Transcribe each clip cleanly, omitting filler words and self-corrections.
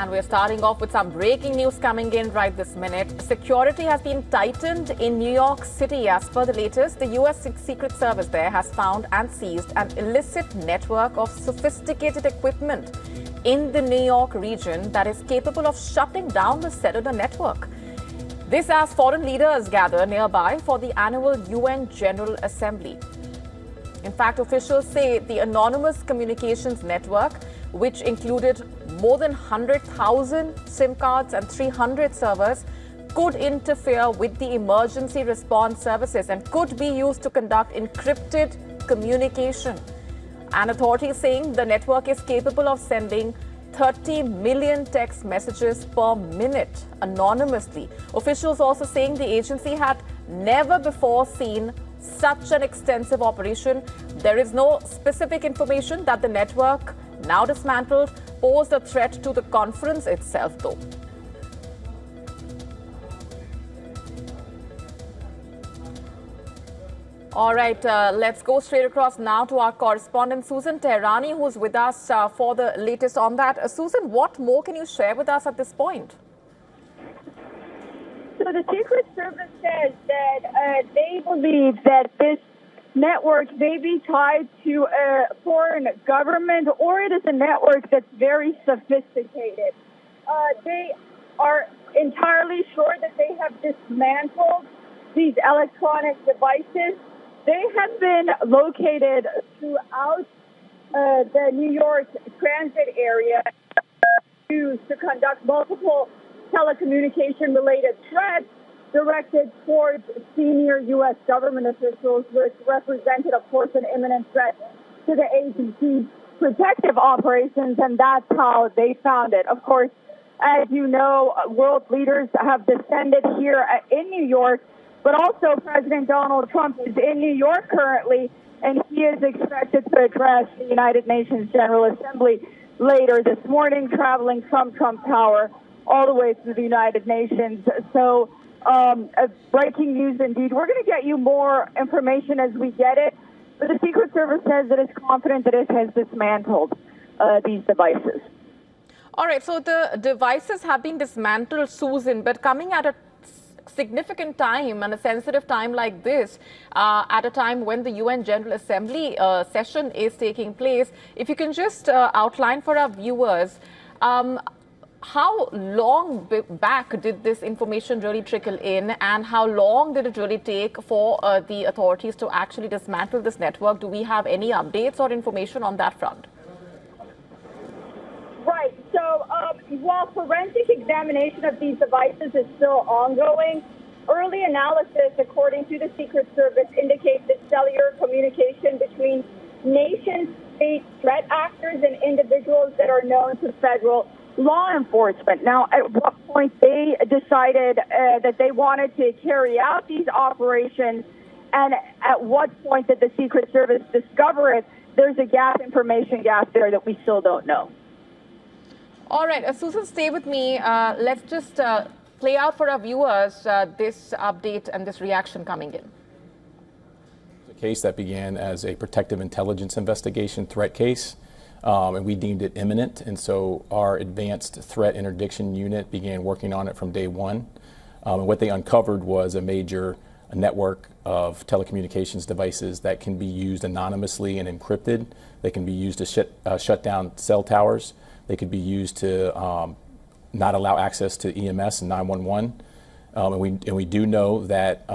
And we're starting off with some breaking news coming in right this minute. Security has been tightened in New York City. As per the latest, the U.S. Secret Service there has found and seized an illicit network of sophisticated equipment in the New York region that is capable of shutting down the cellular network. This as foreign leaders gather nearby for the annual UN General Assembly. In fact, officials say the anonymous communications network, which included more than 100,000 SIM cards and 300 servers, could interfere with the emergency response services and could be used to conduct encrypted communication. And authorities saying the network is capable of sending 30 million text messages per minute anonymously. Officials also saying the agency had never before seen such an extensive operation. There is no specific information that the network, now dismantled, posed a threat to the conference itself, though. All right, let's go straight across now to our correspondent, Susan Tehrani, who's with us for the latest on that. Susan, what more can you share with us at this point? So the Secret Service says that they believe that this network may be tied to a foreign government, or it is a network that's very sophisticated. They are entirely sure that they have dismantled these electronic devices. They have been located throughout the New York transit area used to conduct multiple telecommunication-related threats directed towards senior U.S. government officials, which represented, of course, an imminent threat to the agency's protective operations, and that's how they found it. Of course, as you know, world leaders have descended here in New York, but also President Donald Trump is in New York currently, and he is expected to address the United Nations General Assembly later this morning, traveling from Trump Tower all the way through the United Nations. So breaking news indeed. We're going to get you more information as we get it, but the Secret Service says that it's confident that it has dismantled these devices. All right, so the devices have been dismantled, Susan, but coming at a significant time and a sensitive time like this, at a time when the UN General Assembly session is taking place, if you can just outline for our viewers, how long back did this information really trickle in, and how long did it really take for the authorities to actually dismantle this network? Do we have any updates or information on that front? Right. So while forensic examination of these devices is still ongoing, early analysis, according to the Secret Service, indicates that cellular communication between nation-state threat actors and individuals that are known to federal law enforcement. Now, at what point they decided that they wanted to carry out these operations, and at what point did the Secret Service discover it, there's a information gap there that we still don't know. All right, Susan, stay with me. Let's just play out for our viewers this update and this reaction coming in. A case that began as a protective intelligence investigation threat case. And we deemed it imminent, and so our advanced threat interdiction unit began working on it from day one. And what they uncovered was a major network of telecommunications devices that can be used anonymously and encrypted. They can be used to shut down cell towers. They could be used to not allow access to EMS and 911. And we do know that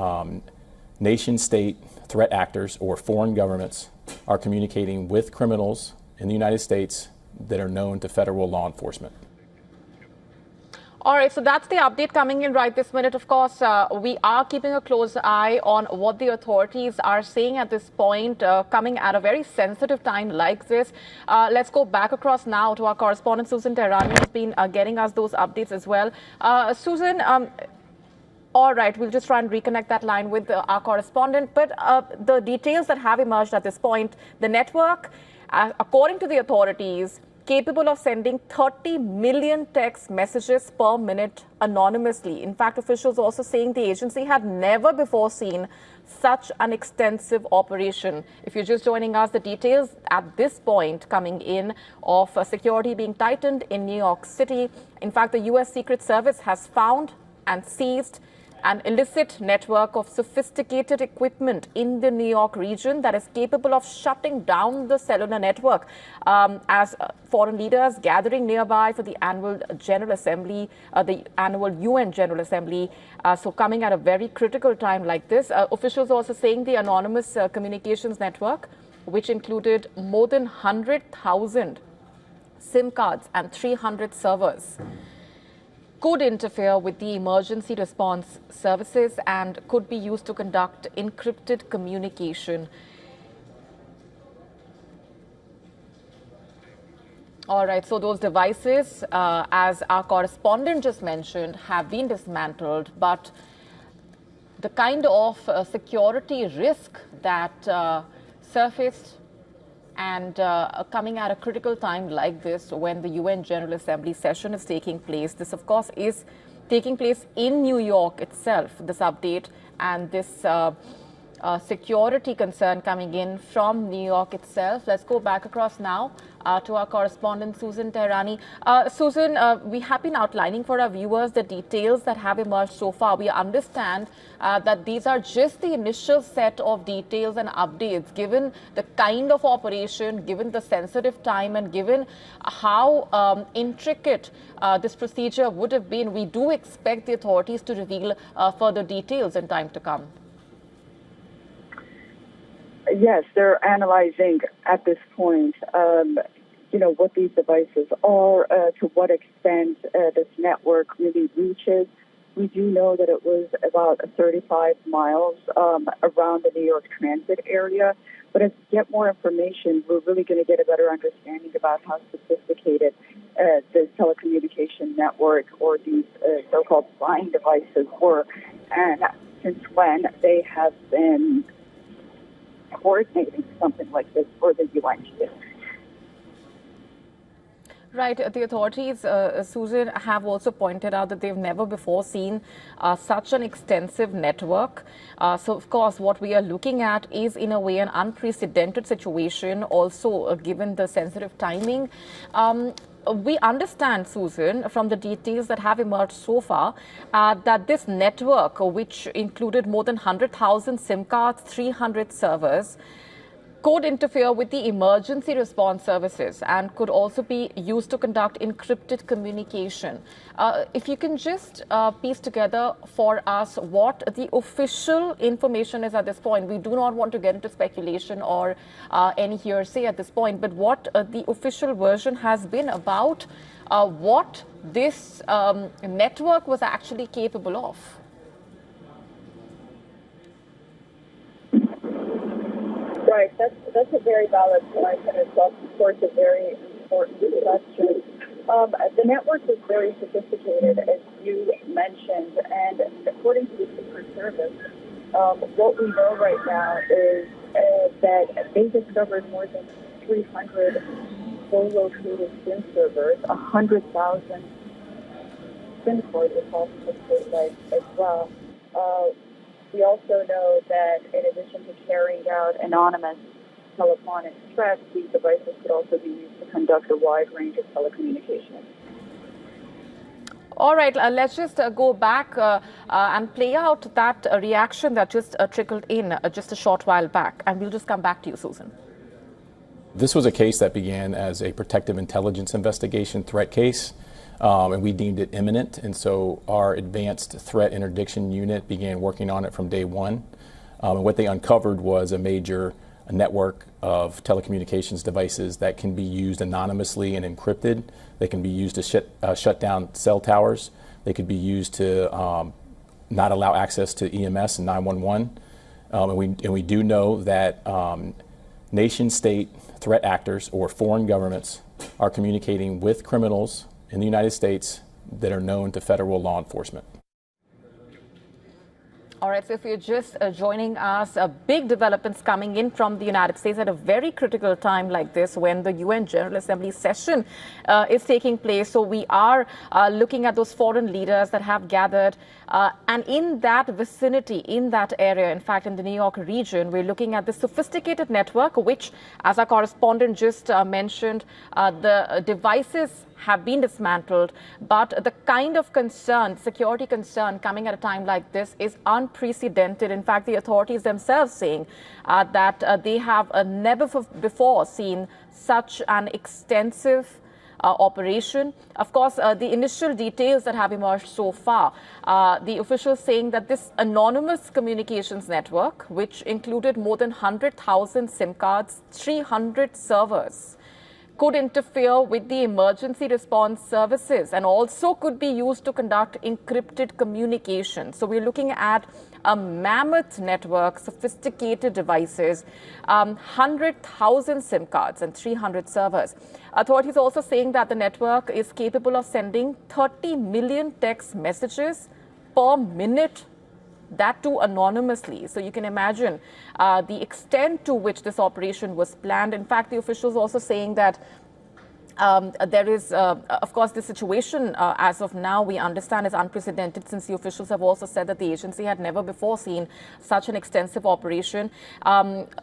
nation-state threat actors or foreign governments are communicating with criminals in the United States that are known to federal law enforcement. All right, so that's the update coming in right this minute. Of course, we are keeping a close eye on what the authorities are saying at this point, coming at a very sensitive time like this. Let's go back across now to our correspondent, Susan Tehrani, who's been getting us those updates as well. Susan, all right, we'll just try and reconnect that line with our correspondent. But the details that have emerged at this point, the network, according to the authorities, capable of sending 30 million text messages per minute anonymously. In fact, officials also saying the agency had never before seen such an extensive operation. If you're just joining us, the details at this point coming in of security being tightened in New York City. In fact, the U.S. Secret Service has found and seized an illicit network of sophisticated equipment in the New York region that is capable of shutting down the cellular network as foreign leaders gathering nearby for the annual General Assembly, the annual UN General Assembly. So coming at a very critical time like this. Officials also saying the anonymous communications network, which included more than 100,000 SIM cards and 300 servers, could interfere with the emergency response services and could be used to conduct encrypted communication. All right, so those devices, as our correspondent just mentioned, have been dismantled, but the kind of security risk that surfaced and coming at a critical time like this when the UN General Assembly session is taking place. This, of course, is taking place in New York itself, this update and this security concern coming in from New York itself. Let's go back across now to our correspondent, Susan Tehrani. Susan, we have been outlining for our viewers the details that have emerged so far. We understand that these are just the initial set of details and updates, given the kind of operation, given the sensitive time, and given how intricate this procedure would have been. We do expect the authorities to reveal further details in time to come. Yes, they're analyzing at this point, what these devices are, to what extent this network really reaches. We do know that it was about 35 miles around the New York Transit area. But as we get more information, we're really going to get a better understanding about how sophisticated this telecommunication network or these so-called flying devices were, and since when they have been coordinating something like this for the UNGA. Right. The authorities, Susan, have also pointed out that they've never before seen such an extensive network. So, of course, what we are looking at is, in a way, an unprecedented situation, also given the sensitive timing. We understand, Susan, from the details that have emerged so far, that this network, which included more than 100,000 SIM cards, 300 servers, could interfere with the emergency response services and could also be used to conduct encrypted communication. If you can just piece together for us what the official information is at this point. We do not want to get into speculation or any hearsay at this point, but what the official version has been about what this network was actually capable of. Right, that's a very valid point, and it's of course a very important question. The network was very sophisticated, as you mentioned, and according to the Secret Service, what we know right now is that they discovered more than 300 co-located SIM servers, 100,000 SIM cards across the state as well. We also know that in addition to carrying out anonymous telephonic threats, these devices could also be used to conduct a wide range of telecommunications. All right, let's just go back and play out that reaction that just trickled in just a short while back, and we'll just come back to you, Susan. This was a case that began as a protective intelligence investigation threat case. And we deemed it imminent, and so our advanced threat interdiction unit began working on it from day one. And what they uncovered was a major network of telecommunications devices that can be used anonymously and encrypted. They can be used to shut down cell towers. They could be used to not allow access to EMS and 911. And we do know that nation-state threat actors or foreign governments are communicating with criminals in the United States that are known to federal law enforcement. All right, so if you're just joining us, big developments coming in from the United States at a very critical time like this when the UN General Assembly session is taking place. So we are looking at those foreign leaders that have gathered. And in that vicinity, in that area, in fact, in the New York region, we're looking at the sophisticated network, which, as our correspondent just mentioned, the devices have been dismantled, but the kind of concern, security concern coming at a time like this is unprecedented. In fact, the authorities themselves saying that they have never before seen such an extensive operation. Of course, the initial details that have emerged so far, the officials saying that this anonymous communications network, which included more than 100,000 SIM cards, 300 servers, could interfere with the emergency response services and also could be used to conduct encrypted communication. So we're looking at a mammoth network, sophisticated devices, 100,000 SIM cards and 300 servers. Authorities also saying that the network is capable of sending 30 million text messages per minute, that too anonymously. So you can imagine the extent to which this operation was planned. In fact, the officials also saying that there is, of course, the situation as of now, we understand, is unprecedented, since the officials have also said that the agency had never before seen such an extensive operation.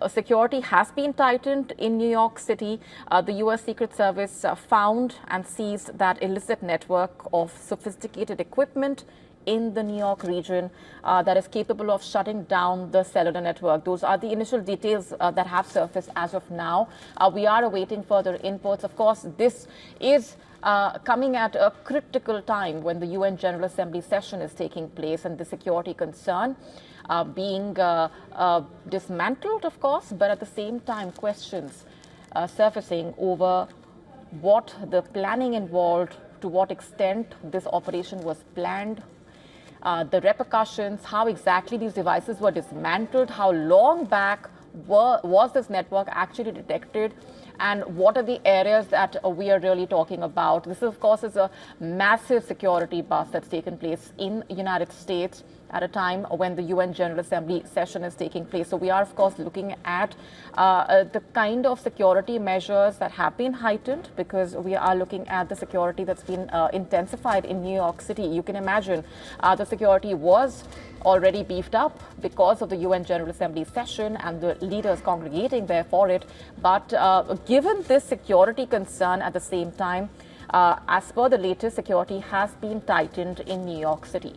Security has been tightened in New York City. The U.S. Secret Service found and seized that illicit network of sophisticated equipment in the New York region that is capable of shutting down the cellular network. Those are the initial details that have surfaced as of now. We are awaiting further inputs. Of course, this is coming at a critical time when the UN General Assembly session is taking place and the security concern being dismantled, of course, but at the same time questions surfacing over what the planning involved, to what extent this operation was planned, the repercussions, how exactly these devices were dismantled, how long back was this network actually detected, and what are the areas that we are really talking about. This, of course, is a massive security bust that's taken place in the United States at a time when the UN General Assembly session is taking place. So we are, of course, looking at the kind of security measures that have been heightened, because we are looking at the security that's been intensified in New York City. You can imagine the security was already beefed up because of the UN General Assembly session and the leaders congregating there for it. But given this security concern at the same time, as per the latest, security has been tightened in New York City.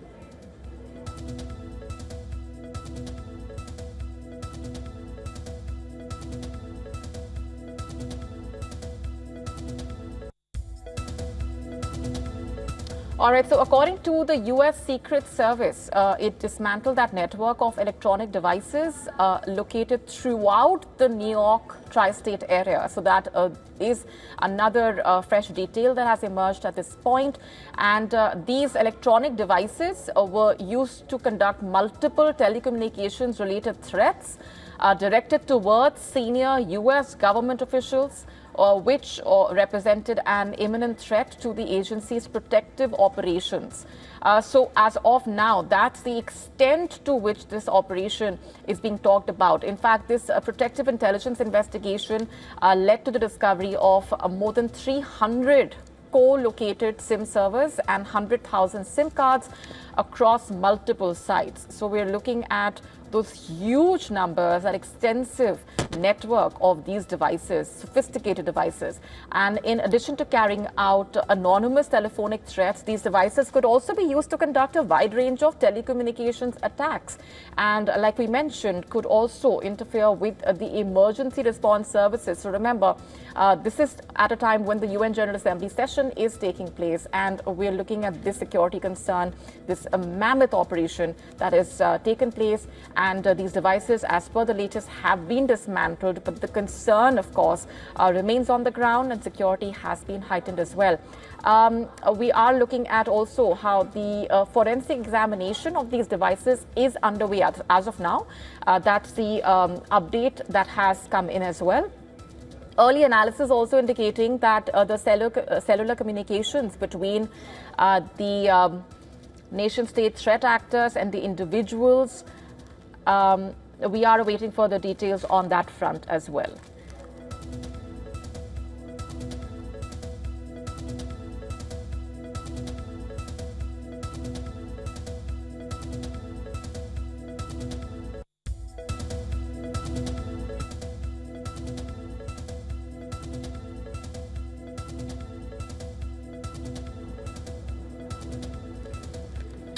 All right, so according to the U.S. Secret Service, it dismantled that network of electronic devices located throughout the New York tri-state area. So that is another fresh detail that has emerged at this point. And these electronic devices were used to conduct multiple telecommunications-related threats directed towards senior U.S. government officials, which represented an imminent threat to the agency's protective operations. So as of now, that's the extent to which this operation is being talked about. In fact, this protective intelligence investigation led to the discovery of more than 300 co-located SIM servers and 100,000 SIM cards across multiple sites. So we're looking at those huge numbers, that extensive network of these devices, sophisticated devices. And in addition to carrying out anonymous telephonic threats, these devices could also be used to conduct a wide range of telecommunications attacks. And like we mentioned, could also interfere with the emergency response services. So remember, this is at a time when the UN General Assembly session is taking place, and we're looking at this security concern, this mammoth operation that has taken place. And these devices, as per the latest, have been dismantled. But the concern, of course, remains on the ground, and security has been heightened as well. We are looking at also how the forensic examination of these devices is underway as of now. That's the update that has come in as well. Early analysis also indicating that the cellular communications between the nation-state threat actors and the individuals. We are awaiting further details on that front as well.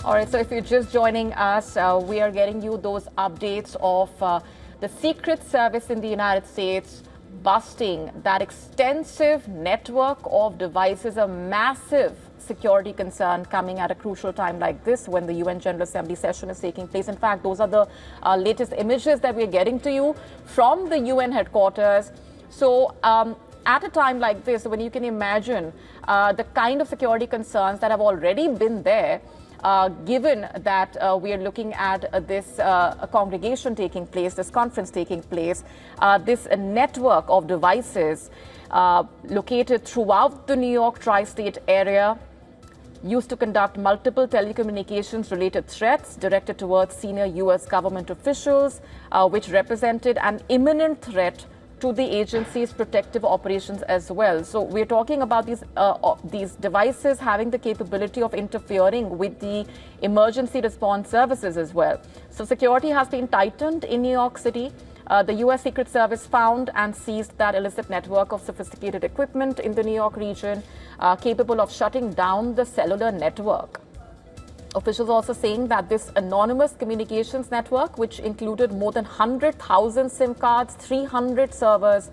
All right, so if you're just joining us, we are getting you those updates of the Secret Service in the United States busting that extensive network of devices, a massive security concern coming at a crucial time like this when the UN General Assembly session is taking place. In fact, those are the latest images that we're getting to you from the UN headquarters. So at a time like this, when you can imagine the kind of security concerns that have already been there, given that we are looking at this congregation taking place, this conference taking place, this network of devices located throughout the New York tri-state area, used to conduct multiple telecommunications-related threats directed towards senior U.S. government officials, which represented an imminent threat to the agency's protective operations as well. So we're talking about these devices having the capability of interfering with the emergency response services as well. So security has been tightened in New York City. The U.S. Secret Service found and seized that illicit network of sophisticated equipment in the New York region, capable of shutting down the cellular network. Officials also saying that this anonymous communications network, which included more than 100,000 SIM cards, 300 servers,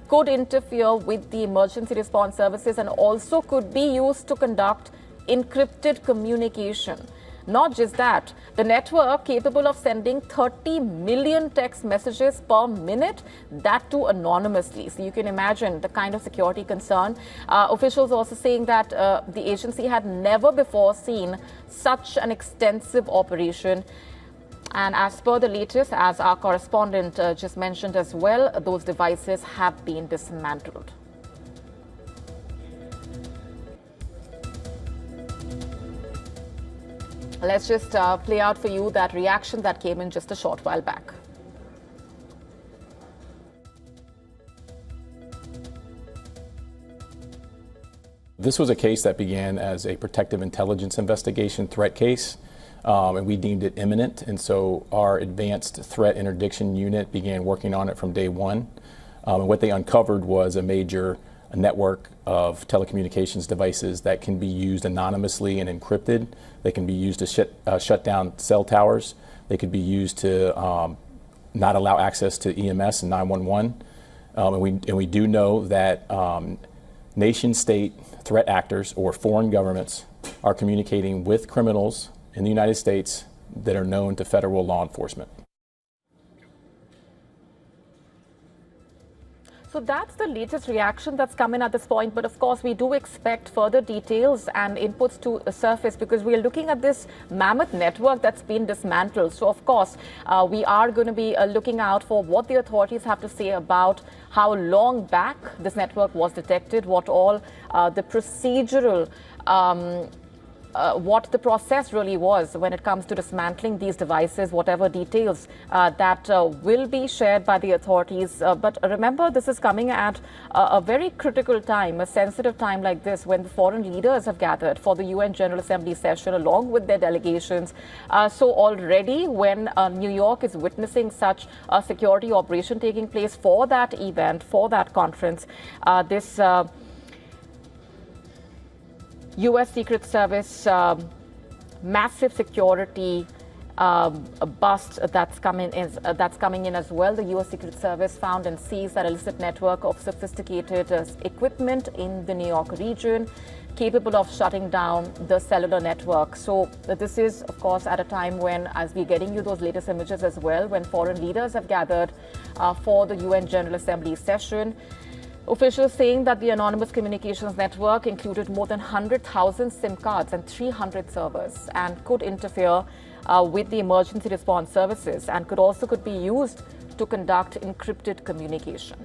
could interfere with the emergency response services and also could be used to conduct encrypted communication. Not just that, the network capable of sending 30 million text messages per minute, that too anonymously. So you can imagine the kind of security concern. Officials also saying that the agency had never before seen such an extensive operation. And as per the latest, as our correspondent just mentioned as well, those devices have been dismantled. Let's just play out for you that reaction that came in just a short while back. This was a case that began as a protective intelligence investigation threat case, and we deemed it imminent. And so our advanced threat interdiction unit began working on it from day one. And what they uncovered was a major network of telecommunications devices that can be used anonymously and encrypted. They can be used to shut down cell towers. They could be used to not allow access to EMS and 911. And we do know that nation-state threat actors or foreign governments are communicating with criminals in the United States that are known to federal law enforcement. So that's the latest reaction that's come in at this point. But of course, we do expect further details and inputs to surface because we are looking at this mammoth network that's been dismantled. So of course, we are going to be looking out for what the authorities have to say about how long back this network was detected, what all the procedural what the process really was when it comes to dismantling these devices, whatever details that will be shared by the authorities. But remember, this is coming at a very critical time, a sensitive time like this, when the foreign leaders have gathered for the UN General Assembly session along with their delegations. So already when New York is witnessing such a security operation taking place for that event, for that conference, this U.S. Secret Service massive security bust that's coming in as well. The U.S. Secret Service found and seized that illicit network of sophisticated equipment in the New York region, capable of shutting down the cellular network. So this is, of course, at a time when, as we're getting you those latest images as well, when foreign leaders have gathered for the UN General Assembly session. Officials saying that the anonymous communications network included more than 100,000 SIM cards and 300 servers and could interfere with the emergency response services and could be used to conduct encrypted communication.